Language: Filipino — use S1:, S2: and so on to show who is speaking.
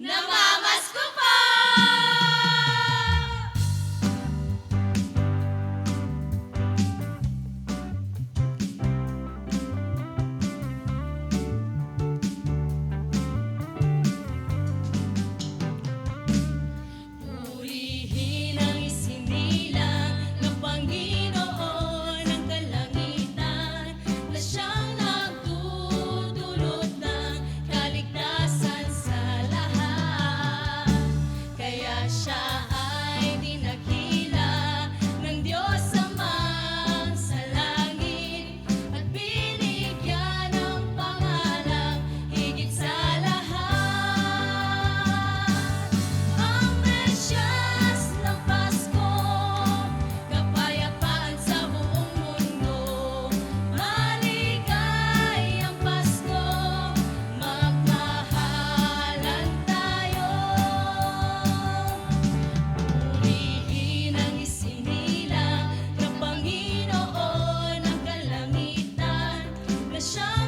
S1: Namamasko po! Purihin ang isinilang ng Panginoon ng kalangitan, na siyang nagdudulot ng kaligtasan sa lahat. Kaya siya ay dinakila ng Diyos Amang sa langit at binigyan ng pangalang higit sa lahat. Ang Mesyas ng Pasko, kapayapaan sa buong mundo. Maligayang Pasko, magmahalan tayo. Purihin ang isinilang ng Panginoon ng kalangitan, na siya